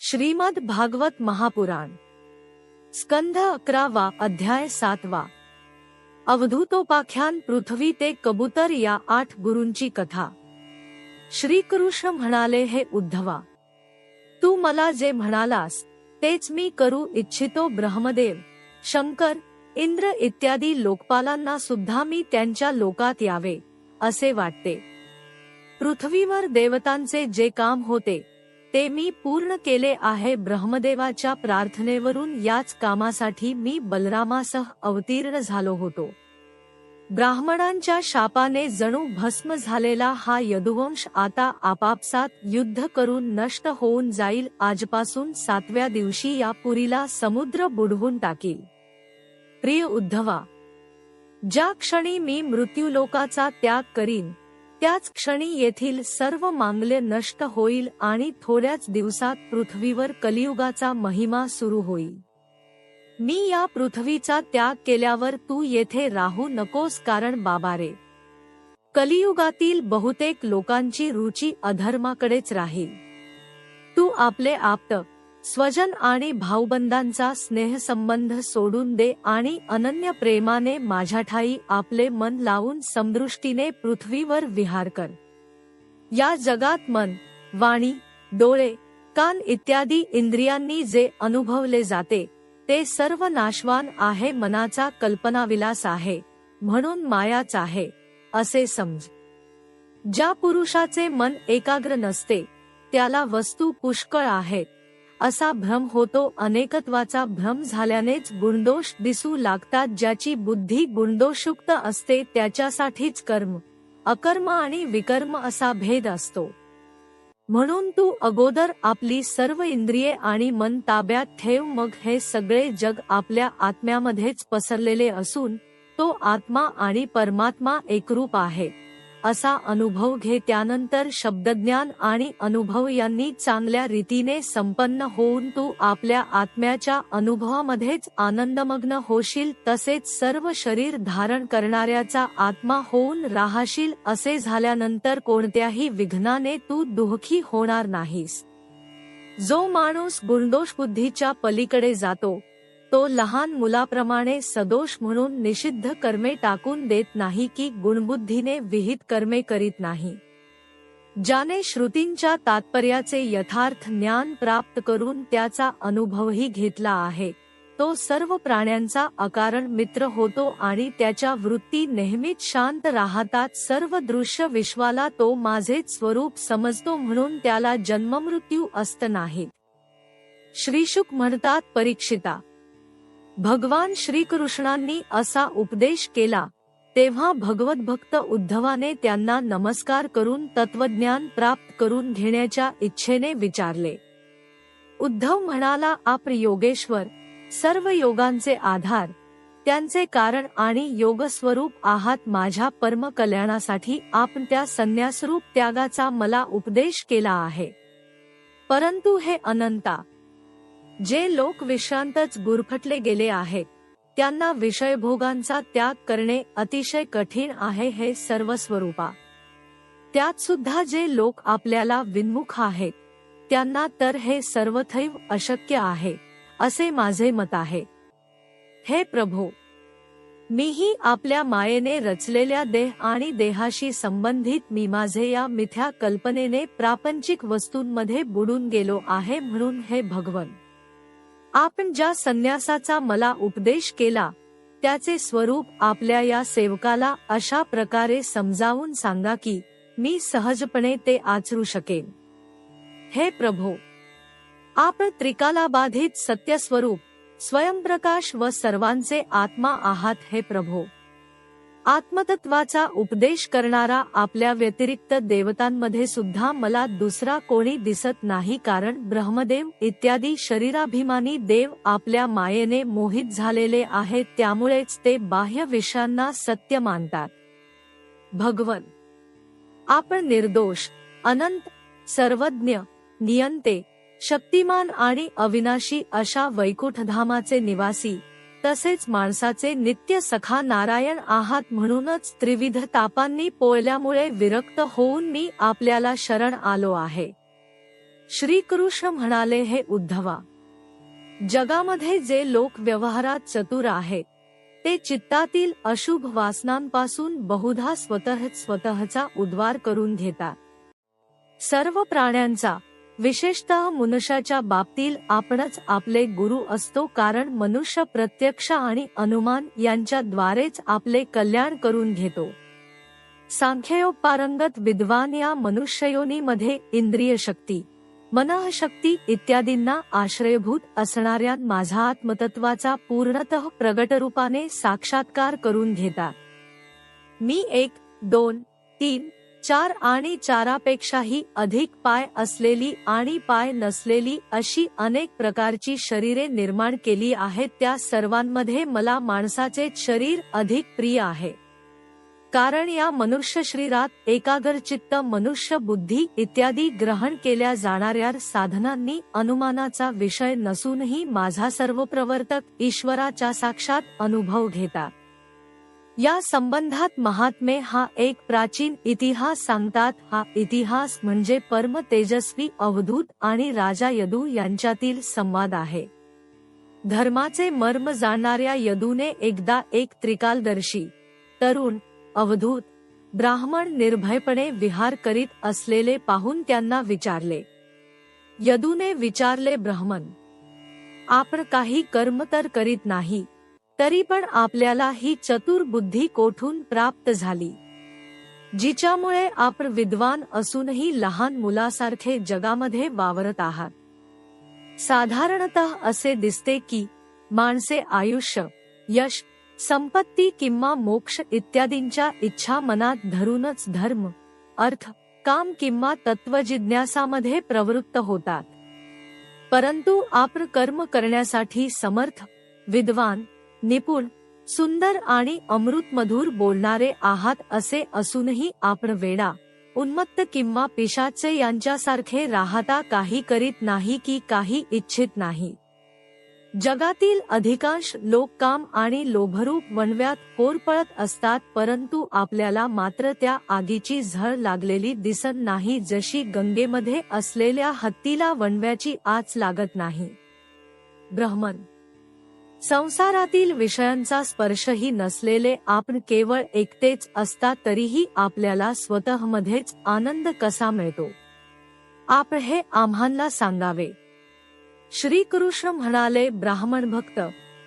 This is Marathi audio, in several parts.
श्रीमद भागवत महापुराण स्कंध 11 अध्याय 7 अवधूतोपाख्यान पृथ्वी ते कबूतर या 8 गुरूंची कथा। श्रीकृष्ण म्हणाले, हे उद्धवा, तू मला जे म्हणालास तेच मी करू इच्छितो। ब्रह्मदेव, शंकर, इंद्र इत्यादी लोकपालांना सुद्धा मी त्यांच्या लोकात यावे असे वाटते। पृथ्वीवर देवतांचे जे काम होते ते मी पूर्ण केले आहे। ब्रह्मदेवाच्या प्रार्थनेवरून याच कामासाठी मी बलरामासह अवतीर्ण झालो होतो। ब्राह्मणांच्या शापाने जणू भस्म झालेला हा यदुवंश आता आपापसात युद्ध करून नष्ट होऊन जाईल। आजपासून 7व्या दिवशी या पुरीला समुद्र बुडवून टाकील। प्रिय उद्धवा, ज्या क्षणी मी मृत्यूलोकाचा त्याग करीन त्याच क्षणी येथील सर्व मांगल्य नष्ट होईल आणि थोड्याच दिवसात पृथ्वीवर कलियुगाचा महिमा सुरू होईल। मी या पृथ्वीचा त्याग केल्यावर तू येथे राहू नकोस, कारण बाबारे, कलियुगातील बहुतेक लोकांची रुची अधर्माकडेच राहील। तू आपले आप्त, स्वजन आणि भाऊबंधांचा स्नेहसंबंध सोडून दे आणि अनन्य प्रेमाने माझ्याठायी आपले मन लावून समदृष्टीने पृथ्वीवर विहार कर। या जगात मन, वाणी, डोळे, कान इत्यादी इंद्रियांनी जे अनुभवले जाते ते सर्व नाशवान आहे। मनाचा कल्पनाविलास आहे म्हणून मायाच आहे असे समज। ज्या पुरुषाचे मन एकाग्र नसते त्याला वस्तू पुष्कळ आहेत असा भ्रम होतो। अनेकत्वाचा भ्रम झाल्यानेच गुणदोष दिसू लागतात। ज्याची बुद्धी गुणदोषयुक्त असते त्याच्यासाठीच कर्म, अकर्म आणि विकर्म असा भेद असतो। म्हणून तू अगोदर आपली सर्व इंद्रिये आणि मन ताब्यात ठेव, मग हे सगळे जग आपल्या आत्म्यामध्येच पसरलेले असून तो आत्मा आणि परमात्मा एकरूप आहे असा अनुभव घे। त्यानंतर शब्दज्ञान आणि अनुभव यांनी चांगल्या रीतीने संपन्न होऊन तू आपल्या आत्म्याच्या अनुभवामध्येच आनंदमग्न होशील। तसेच सर्व शरीर धारण करणाऱ्याचा आत्मा होऊन राहशील। असे झाल्यानंतर कोणत्याही विघ्नाने तू दुःखी होणार नाहीस। जो माणूस गुणदोष बुद्धीच्या पलीकडे जातो तो लहान मुलाप्रमाणे सदोष म्हणून निषिद्ध कर्मे टाकून देत नाही की गुणबुद्धीने विहित कर्मे करीत नाही। ज्याने श्रुतींच्या तात्पर्याचे यथार्थ ज्ञान प्राप्त करून त्याचा अनुभवही घेतला आहे तो सर्व प्राण्यांचा अकारण मित्र होतो आणि त्याच्या वृत्ती नेहमीच शांत राहतात। सर्व दृश्य विश्वाला तो माझेच स्वरूप समजतो म्हणून त्याला जन्ममृत्यू असत नाहीत। श्रीशुक म्हणतात, परीक्षिता, भगवान श्रीकृष्णांनी असा उपदेश केला तेव्हा भगवद्भक्त उद्धवाने त्यांना नमस्कार करून तत्वज्ञान प्राप्त करून घेण्याच्या इच्छेने विचारले। उद्धव म्हणाला, आप योगेश्वर, सर्व योगांचे आधार, त्यांचे कारण आणि योगस्वरूप आहात। माझ्या परम कल्याणासाठी आपण त्या संन्यासरूप त्यागाचा मला उपदेश केला आहे। परंतु हे अनंता, जे लोक विश्रांतच गुरफटले गेले आहेत त्यांना विषयभोगांचा त्याग करणे अतिशय कठीण आहे। हे सर्वस्वरूपा, त्यात सुद्धा जे लोक आपल्याला विन्मुख आहेत त्यांना तर हे सर्वथैव अशक्य आहे असे माझे मत आहे। हे प्रभो, मीही आपल्या मायेने रचलेल्या देह आणि देहाशी संबंधित मी माझे या मिथ्या कल्पनेने प्रापंचिक वस्तूंमध्ये बुडून गेलो आहे। म्हणून हे भगवन, आपण ज्या संन्यासाचा मला उपदेश केला त्याचे स्वरूप आपल्या या सेवकाला अशा प्रकारे समजावून सांगा की मी सहजपणे ते आचरू शकेन। हे प्रभो, आपण त्रिकालाबाधित सत्यस्वरूप, स्वयंप्रकाश व सर्वांचे आत्मा आहात। हे प्रभो, आत्मतत्वाचा उपदेश करणारा आपल्या व्यतिरिक्त देवतांमध्ये सुद्धा मला दुसरा कोणी दिसत नाही, कारण ब्रह्मदेव इत्यादी शरीराभिमानी देव आपल्या मायेने मोहित झालेले आहेत त्यामुळेच ते बाह्य विषयांना सत्य मानतात। भगवन, आपण निर्दोष, अनंत, सर्वज्ञ, नियंते, शक्तिमान आणि अविनाशी अशा वैकुंठधामाचे निवासी तसेच माणसाचे नित्य सखा नारायण आहात। म्हणूनच त्रिविध तापांनी पोळल्यामुळे विरक्त होऊन मी आपल्याला शरण आलो आहे। श्रीकृष्ण म्हणाले, हे उद्धवा, जगामध्ये जे लोक व्यवहारात चतुर आहेत ते चित्तातील अशुभ वासनांपासून बहुधा स्वतःचा उद्वार करून घेतात. सर्व प्राण्यांचा, विशेषतः मनुष्याच्या बाबतीत आपणच आपले गुरु असतो, कारण मनुष्य प्रत्यक्ष आणि अनुमान यांच्याद्वारेच आपले कल्याण करून घेतो. सांख्ययोग पारंगत विद्वान या मनुष्ययोनीमध्ये इंद्रिय शक्ती, मनःशक्ती इत्यादींना आश्रयभूत असणाऱ्या माझा आत्मतत्वाचा पूर्णतः प्रगटरूपाने साक्षात्कार करून घेतात. मी 1, 2, 3, 4 आणि 4पेक्षाही अधिक पाय असलेली आणि पाय नसलेली अशी अनेक प्रकारची शरीरे निर्माण केली आहेत. त्या सर्वांमध्ये मला माणसाचे शरीर अधिक प्रिय आहे, कारण या मनुष्य शरीरात एकाग्रचित्त, मनुष्य बुद्धी इत्यादी ग्रहण केल्या जाणाऱ्या साधनांनी अनुमानाचा विषय नसूनही माझा सर्व प्रवर्तक ईश्वराचा साक्षात अनुभव घेतात. या संबंधात महात्मे हा एक प्राचीन इतिहास सांगतात. हा इतिहास म्हणजे परम तेजस्वी अवधूत आणि राजा यदू यांच्यातील संवाद आहे. धर्माचे मर्म जाणणाऱ्या यदूने एकदा एक त्रिकालदर्शी तरुण अवधूत ब्राह्मण निर्भयपणे विहार करीत असलेले पाहून त्यांना विचारले. यदूने विचारले, ब्राह्मण, आपण काही कर्म तर करीत नाही, तरी पण आपल्याला ही चतुर बुद्धी कोठून प्राप्त झाली, जिच्यामुळे आपण विद्वान असूनही लहान मुलासारखे जगामध्ये वावरत आहात? साधारणतः असे दिसते की माणसे आयुष्य, यश, संपत्ती किंवा मोक्ष इत्यादींच्या इच्छा मनात धरूनच धर्म, अर्थ, काम किंवा तत्वजिज्ञासामध्ये प्रवृत्त होतात. परंतु आपण कर्म करण्यासाठी समर्थ, विद्वान, निपुण, सुंदर आणि अमृतमधुर बोलणारे आहात असे असूनही आपण वेडा, उन्मत्त किंवा पिशाचे यांच्यासारखे राहता, काही करीत नाही की काही इच्छित नाही. जगातील अधिकांश लोक काम आणि लोभरूप वणव्यात होरपळत असतात, परंतु आपल्याला मात्र त्या आगीची झळ लागलेली दिसत नाही, जशी गंगेमध्ये असलेल्या हत्तीला वणव्याची आच लागत नाही. ब्राह्मण, संसारातील विषयांचा स्पर्शही नसलेले आपण केवळ एकटेच असता तरीही आपल्याला स्वतःमध्येच आनंद कसा मिळतो, आपण हे आम्हाला सांगावे. श्रीकृष्ण म्हणाले, ब्राह्मण भक्त,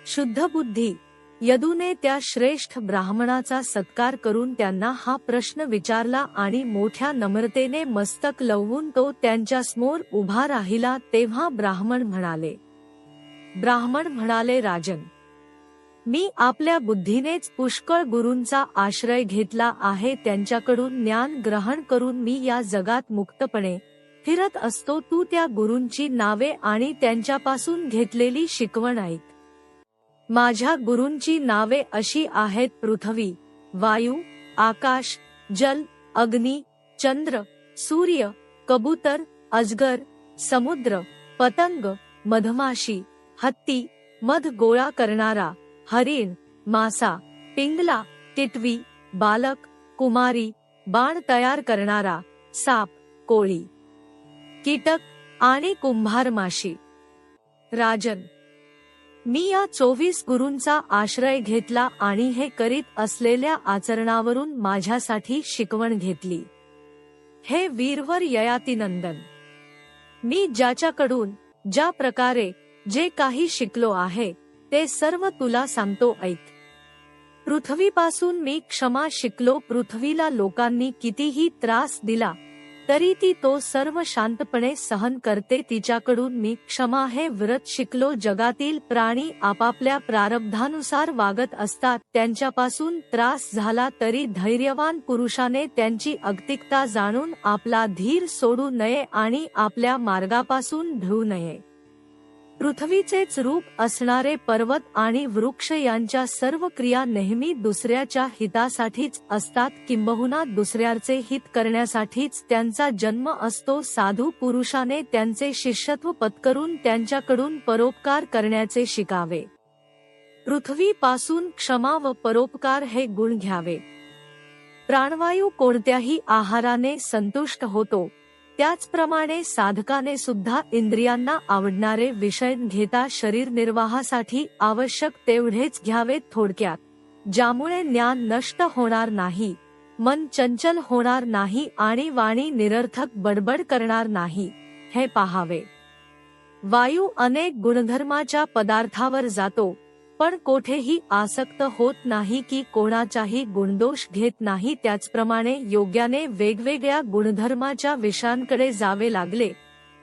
शुद्ध बुद्धी. यदूने त्या श्रेष्ठ ब्राह्मणाचा सत्कार करून त्यांना हा प्रश्न विचारला आणि मोठ्या नम्रतेने मस्तक लवून तो त्यांच्या समोर उभा राहिला. तेव्हा ब्राह्मण म्हणाले, राजन, मी आपल्या बुद्धीनेच पुष्कळ गुरूंचा आश्रय घेतला आहे. त्यांच्याकडून ज्ञान ग्रहण करून मी या जगात मुक्तपणे फिरत असतो. तू त्या गुरूंची नावे आणि त्यांच्यापासून घेतलेली शिकवण ऐक. माझ्या गुरूंची नावे अशी आहेत: पृथ्वी, वायू, आकाश, जल, अग्नी, चंद्र, सूर्य, कबूतर, अजगर, समुद्र, पतंग, मधमाशी, हत्ती, मध गोळा करणारा, हरिण, मासा, पिंगला, टिटवी, बालक, कुमारी, बाण तयार करणारा, साप, कोळी, कीटक आणि कुंभार माशी. राजन, मी या 24 गुरूंचा आश्रय घेतला आणि हे करीत असलेल्या आचरणावरून माझ्यासाठी शिकवण घेतली. हे वीरवर ययातिनंदन, मी ज्याच्याकडून ज्या प्रकारे जे काही शिकलो आहे ते सर्व तुला सांगतो, ऐक. पृथ्वीपासून मी क्षमा शिकलो. पृथ्वीला लोकांनी कितीही त्रास दिला तरी ती तो सर्व शांतपणे सहन करते. तिच्याकडून मी क्षमा हे व्रत शिकलो. जगातील प्राणी आपापल्या प्रारब्धानुसार वागत असतात. त्यांच्यापासून त्रास झाला तरी धैर्यवान पुरुषाने त्यांची अगतिकता जाणून आपला धीर सोडू नये आणि आपल्या मार्गापासून ढळू नये. पृथ्वीचेच रूप असणारे पर्वत आणि वृक्ष यांच्या सर्व क्रिया नेहमी दुसऱ्याच्या हितासाठीच असतात, किंबहुना दुसऱ्याचे हित करण्यासाठीच त्यांचा जन्म असतो. साधू पुरुषाने त्यांचे शिष्यत्व पत्करून त्यांच्याकडून परोपकार करण्याचे शिकावे. पृथ्वीपासून क्षमा व परोपकार हे गुण घ्यावे. प्राणवायू कोणत्याही आहाराने संतुष्ट होतो, त्याचप्रमाणे साधकाने सुद्धा इंद्रियांना आवडणारे विषय घेता शरीर निर्वाहासाठी आवश्यक तेवढेच घ्यावेत. थोडक्यात, ज्यामुळे ज्ञान नष्ट होणार नाही, मन चंचल होणार नाही आणि वाणी निरर्थक बडबड करणार नाही, हे पाहावे. वायू अनेक गुणधर्माच्या पदार्थावर जातो, पण कोठेही आसक्त होत नाही की कोणाचाही गुणदोष घेत नाही. त्याचप्रमाणे योग्याने वेगवेगळ्या गुणधर्माच्या विषयांकडे जावे लागले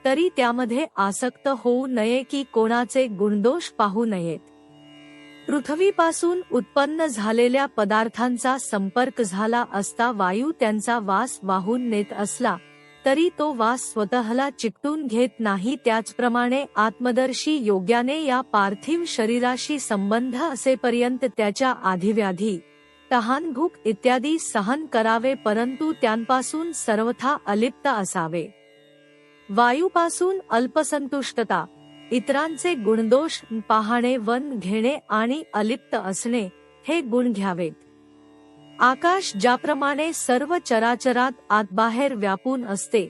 तरी त्यामध्ये आसक्त होऊ नये की कोणाचे गुणदोष पाहू नयेत. पृथ्वीपासून उत्पन्न झालेल्या पदार्थांचा संपर्क झाला असता वायू त्यांचा वास वाहून नेत असला तरी तो वास स्वतःला चिकटून घेत नाही. त्याचप्रमाणे आत्मदर्शी योग्याने या पार्थिव शरीराशी संबंध असेपर्यंत त्याच्या आधिव्याधी, तहान, भूक इत्यादी सहन करावे, परंतु त्यांपासून सर्वथा अलिप्त असावे. वायूपासून अल्पसंतुष्टता, इतरांचे गुणदोष पाहणे, वन घेणे आणि अलिप्त असणे हे गुण घ्यावेत. आकाश ज्याप्रमाणे सर्व चराचरात आतबाहेर व्यापून असते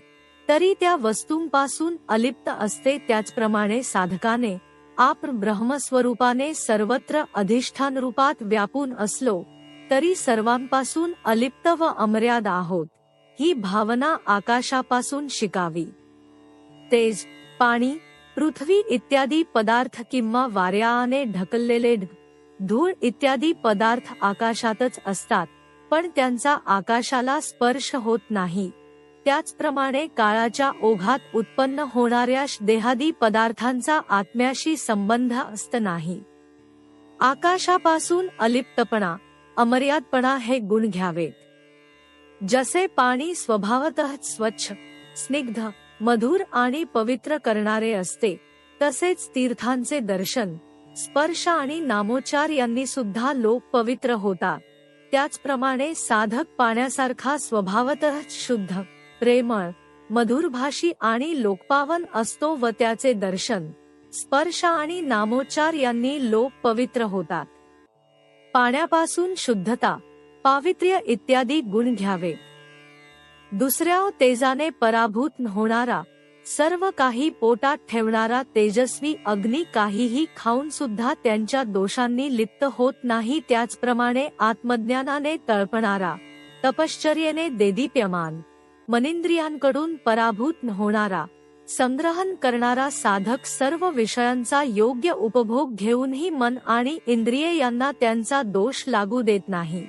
तरी त्या वस्तूंपासून अलिप्त असते, त्याचप्रमाणे साधकाने आपण ब्रह्मस्वरूपाने सर्वत्र अधिष्ठान रूपात व्यापून असलो तरी सर्वांपासून अलिप्त व अमर्याद आहोत, ही भावना आकाशापासून शिकावी. तेज, पाणी, पृथ्वी इत्यादी पदार्थ किंवा वाऱ्याने ढकललेले धूळ इत्यादी पदार्थ आकाशातच असतात, पण त्यांचा आकाशाला स्पर्श होत नाही. त्याचप्रमाणे काळाच्या ओघात उत्पन्न होणाऱ्या देहादी पदार्थांचा आत्म्याशी संबंध असत नाही. आकाशापासून अलिप्तपणा, अमर्यादपणा हे गुण घ्यावेत. जसे पाणी स्वभावतः स्वच्छ, स्निग्ध, मधुर आणि पवित्र करणारे असते, तसेच तीर्थांचे दर्शन, स्पर्श आणि नामोच्चार यांनी सुद्धा लोक पवित्र होतात. त्याचप्रमाणे साधक पाण्यासारखा स्वभावतः शुद्ध, प्रेमळ, मधुरभाषी आणि लोकपावन असतो व त्याचे दर्शन, स्पर्श आणि नामोच्चार यांनी लोक पवित्र होतात. पाण्यापासून शुद्धता, पावित्र्य इत्यादी गुण घ्यावे. दुसऱ्या तेजाने पराभूत होणारा, सर्व काही पोटात ठेवणारा तेजस्वी अग्नी काहीही खाऊन सुद्धा त्यांच्या दोषांनी लिप्त होत नाही. त्याचप्रमाणे आत्मज्ञानाने तळपणारा, तपश्चर्येने देदीप्यमान, मनेंद्रियांकडून पराभूत होणारा, संग्रहण करणारा साधक सर्व विषयांचा योग्य उपभोग घेऊनही मन आणि इंद्रिये यांना त्यांचा दोष लागू देत नाही.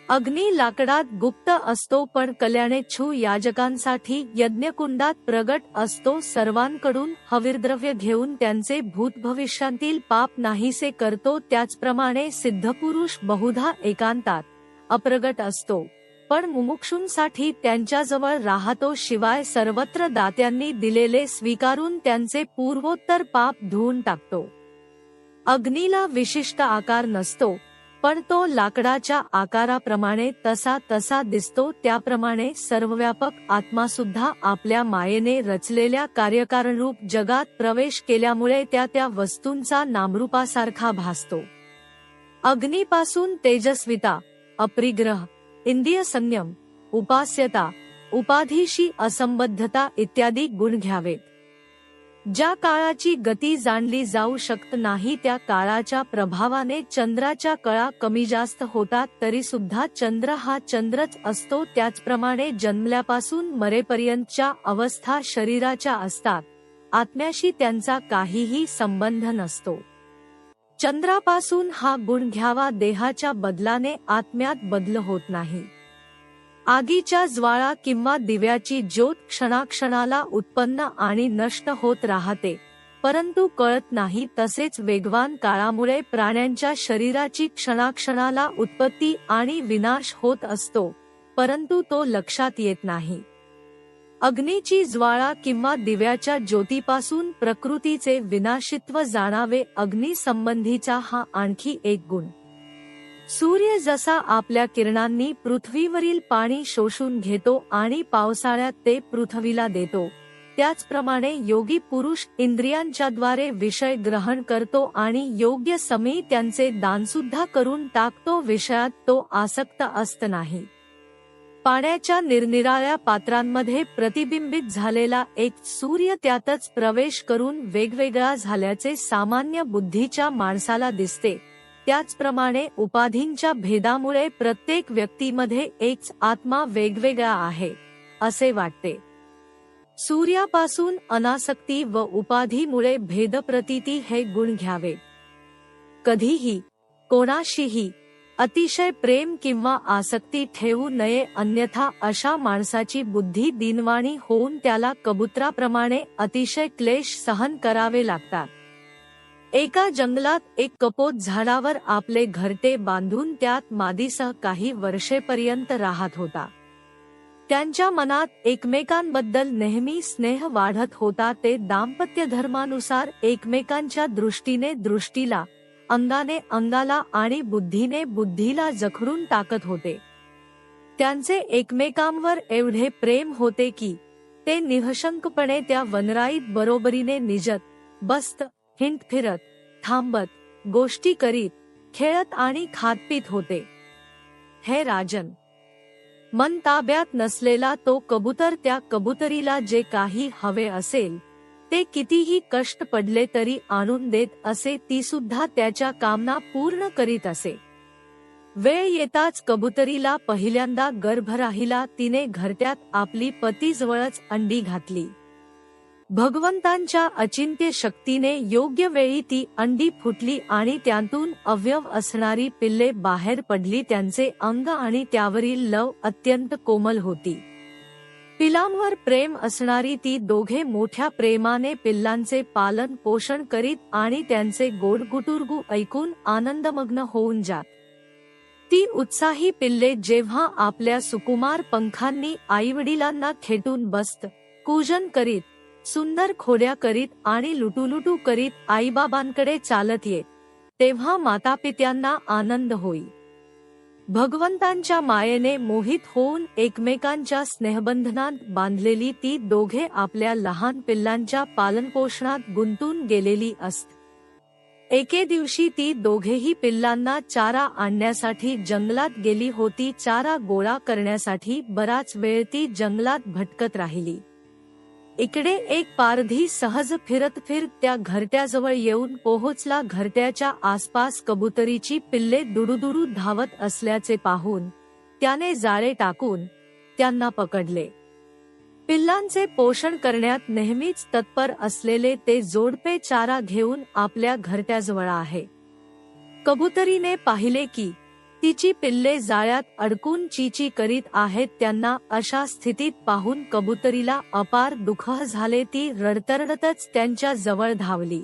अग्नी लाकडात गुप्त असतो, पण कल्याणेच्छू याजकांसाठी यज्ञकुंडात प्रगट असतो. सर्वांकडून हविर्द्रव्य घेऊन त्यांचे भूतभविष्यातील पाप नाहीसे करतो. त्याचप्रमाणे सिद्धपुरुष बहुधा एकांतात अप्रगट असतो, पण मुमुक्षूंसाठी त्यांच्याजवळ राहतो. शिवाय सर्वत्र दात्यांनी दिलेले स्वीकारून त्यांचे पूर्वोत्तर पाप धुवून टाकतो. अग्नीला विशिष्ट आकार नसतो, पण तो लाकडाच्या आकाराप्रमाणे तसा तसा दिसतो. त्याप्रमाणे सर्वव्यापक आत्मा सुद्धा आपल्या मायेने रचलेल्या कार्यकारणरूप जगात प्रवेश केल्यामुळे त्या त्या वस्तूंचा नामरूपासारखा भासतो. अग्नीपासून तेजस्विता, अपरिग्रह, इंद्रिय संयम, उपास्यता, उपाधीशी असंबद्धता इत्यादी गुण घ्यावेत. ज्या काळाची गती जाणली जाऊ शकत नाही त्या काळाच्या प्रभावाने चंद्राच्या कळा कमी जास्त होतात, तरी सुद्धा चंद्र हा चंद्रच असतो. त्याचप्रमाणे जन्मल्यापासून मरेपर्यंतच्या अवस्था शरीराच्या असतात, आत्म्याशी त्यांचा काहीही संबंध नसतो. चंद्रापासून हा गुण घ्यावा, देहाच्या बदलाने आत्म्यात बदल होत नाही. आगीच्या ज्वाळा किंवा दिव्याची ज्योत क्षणाक्षणाला उत्पन्न आणि नष्ट होत राहते, परंतु कळत नाही. तसेच वेगवान काळामुळे प्राण्यांच्या शरीराची क्षणाक्षणाला उत्पत्ती आणि विनाश होत असतो, परंतु तो लक्षात येत नाही. अग्नीची ज्वाळा किंवा दिव्याच्या ज्योतीपासून प्रकृतीचे विनाशित्व जाणावे. अग्नी संबंधीचा हा आणखी एक गुण. सूर्य जसा आपल्या किरणांनी पृथ्वीवरील पाणी शोषून घेतो आणि पावसाळ्यात ते पृथ्वीला देतो, त्याचप्रमाणे योगी पुरुष इंद्रियांच्याद्वारे विषय ग्रहण करतो आणि योग्य समयी त्यांचे दानसुद्धा करून टाकतो. विषयात तो आसक्त असत नाही. पाण्याच्या निरनिराळ्या पात्रांमध्ये प्रतिबिंबित झालेला एक सूर्य त्यातच प्रवेश करून वेगवेगळा झाल्याचे सामान्य बुद्धीच्या माणसाला दिसते, त्याचप्रमाणे उपाधींच्या भेदामुळे प्रत्येक व्यक्तीमध्ये एकच आत्मा वेगवेगळा आहे असे वाटते. सूर्यापासून अनासक्ती व उपाधीमुळे भेदप्रतीती हे गुण घ्यावे. कधीही कोणाशीही अतिशय प्रेम किंवा आसक्ती ठेवू नये, अन्यथा अशा माणसाची बुद्धी दीनवाणी होऊन त्याला कबुतराप्रमाणे अतिशय क्लेश सहन करावे लागतात. एका जंगलात एक कपोत झाडावर आपले घरटे बांधून त्यात मादीसह काही वर्षेपर्यंत राहत होता. त्यांच्या मनात एकमेकांबद्दल नेहमी स्नेह वाढत होता. ते दाम्पत्य धर्मानुसार एकमेकांच्या दृष्टीला, अंगाने अंगाला आणि बुद्धीने बुद्धीला जखडून टाकत होते. त्यांचे एकमेकांवर एवढे प्रेम होते की ते निःशंकपणे त्या वनराईत बरोबरीने निजत, बसत, हिंडत फिरत, थांबत, गोष्टी करीत, खेळत आणि खातपीत होते. हे राजन, मन ताब्यात नसलेला तो कबूतर त्या कबुतरीला जे काही हवे असेल ते कितीही कष्ट पडले तरी आणून देत असे. ती सुद्धा त्याच्या कामना पूर्ण करीत असे. वेळ येताच कबुतरीला पहिल्यांदा गर्भ राहिला. तिने घरट्यात आपली पतीजवळच अंडी घातली. भगवंतांच्या अचिंत्य शक्तीने योग्य वेळी ती अंडी फुटली आणि त्यातून अवयव असणारी पिल्ले बाहेर पडली. त्यांचे अंग आणि त्यावरील लव अत्यंत कोमल होती. पिलांवर प्रेम असणारी ती दोघे मोठ्या प्रेमाने पिल्लांचे पालन पोषण करीत आणि त्यांचे गोड गुटुरगू ऐकून आनंदमग्न होऊन जात. ती उत्साही पिल्ले जेव्हा आपल्या सुकुमार पंखांनी आईवडिलांना खेटून बसत, कूजन करीत, सुंदर खोड्या करीत आणि लुटूलुटू करीत आईबाबांकडे चालत येत, तेव्हा मातापित्यांना आनंद होई. भगवंतांच्या मायेने मोहित होऊन एकमेकांच्या स्नेहबंधनात बांधलेली ती दोघे आपल्या लहान पिल्लांच्या पालनपोषणात गुंतून गेलेली असत. एके दिवशी ती दोघेही पिल्लांना चारा आणण्यासाठी जंगलात गेली होती. चारा गोळा करण्यासाठी बराच वेळ ती जंगलात भटकत राहिली. इकडे एक पारधी सहज फिरत त्या घरट्याजवळ येऊन पोहोचला. घरट्याच्या आसपास कबुतरीची पिल्ले दुडूदुडू धावत असल्याचे पाहून त्याने जाळे टाकून त्यांना पकडले. पिल्लांचे पोषण करण्यात नेहमीच तत्पर असलेले ते जोडपे चारा घेऊन आपल्या घरट्याजवळ आहे. कबुतरीने पाहिले की तिची पिल्ले जाळ्यात अडकून चीची करीत आहेत. त्यांना अशा स्थितीत पाहून कबुतरीला अपार दुःख झाले. ती रडतरडतच त्यांच्या जवळ धावली.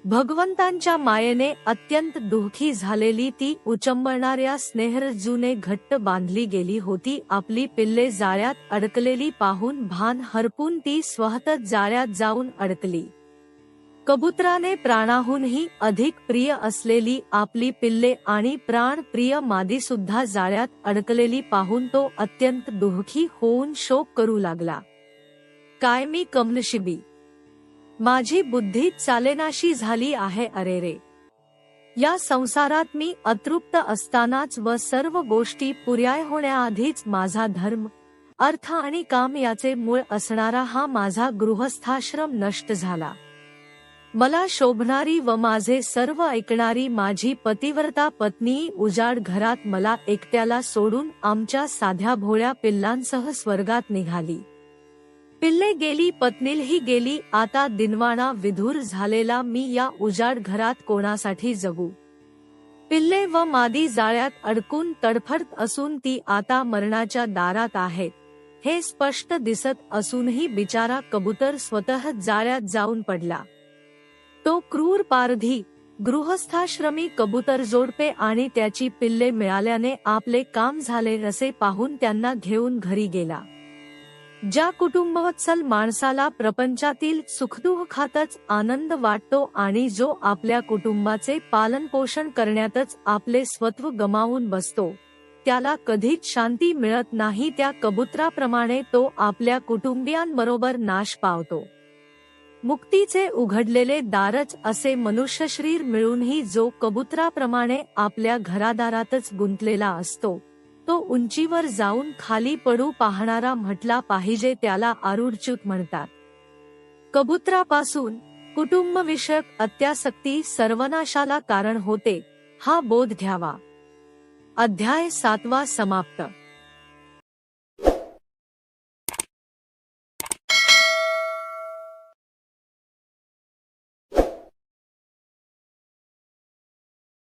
भगवंतांच्या मायेने अत्यंत दुःखी झालेली ती उचंबळणाऱ्या स्नेहरज्जूने घट्ट बांधली गेली होती. आपली पिल्ले जाळ्यात अडकलेली पाहून भान हरपून ती स्वतःच जाळ्यात जाऊन अडकली. कबुतराने प्राणाहूनही अधिक प्रिय असलेली आपली पिल्ले आणि प्राणप्रिय मादी सुद्धा जाळ्यात अडकलेली पाहून तो अत्यंत दुःखी होऊन शोक करू लागला. काय मी कमनशिबी, माझी बुद्धी चालेनाशी झाली आहे. अरे रे, या संसारात मी अतृप्त असतानाच व सर्व गोष्टी पुर्याय होण्याआधीच माझा धर्म, अर्थ आणि काम याचे मूळ असणारा हा माझा गृहस्थाश्रम नष्ट झाला. मला शोभणारी व माझे सर्व ऐकणारी माझी पतिव्रता पत्नी उजाड घरात मला एकट्याला सोडून आमच्या साध्या भोळ्या पिल्लांसह स्वर्गात निघाली. पिल्ले गेली, पत्नीही गेली. आता दिनवाणा विधूर झालेला मी या उजाड घरात कोणासाठी जगू? पिल्ले व मादी जाळ्यात अडकून तडफडत असून ती आता मरणाच्या दारात आहेत हे स्पष्ट दिसत असूनही बिचारा कबूतर स्वतः जाळ्यात जाऊन पडला. तो क्रूर पारधी गृहस्थाश्रमी कबूतर जोडपे आणि त्याची पिल्ले मिळाल्याने आपले काम झाले असे पाहून त्यांना घेऊन घरी गेला. ज्या कुटुंबवत्सल माणसाला प्रपंचातील सुखदुःखातच आनंद वाटतो आणि जो आपल्या कुटुंबाचे पालनपोषण करण्यातच आपले स्वत्व गमावून बसतो, त्याला कधीच शांती मिळत नाही. त्या कबुतराप्रमाणे तो आपल्या कुटुंबियांबरोबर नाश पावतो. मुक्तीचे उघडलेले दारच असे मनुष्यशरीर मिळूनही जो कबुतराप्रमाणे आपल्या घरादारातच गुंतलेला असतो, तो उंचीवर जाऊन खाली पडू पाहणारा म्हटला पाहिजे त्याला आरूढच्युत म्हणतात. कबुतरापासून कुटुंबविषयक अत्यासक्ती सर्वनाशाला कारण होते, हा बोध घ्यावा. अध्याय 7 समाप्त.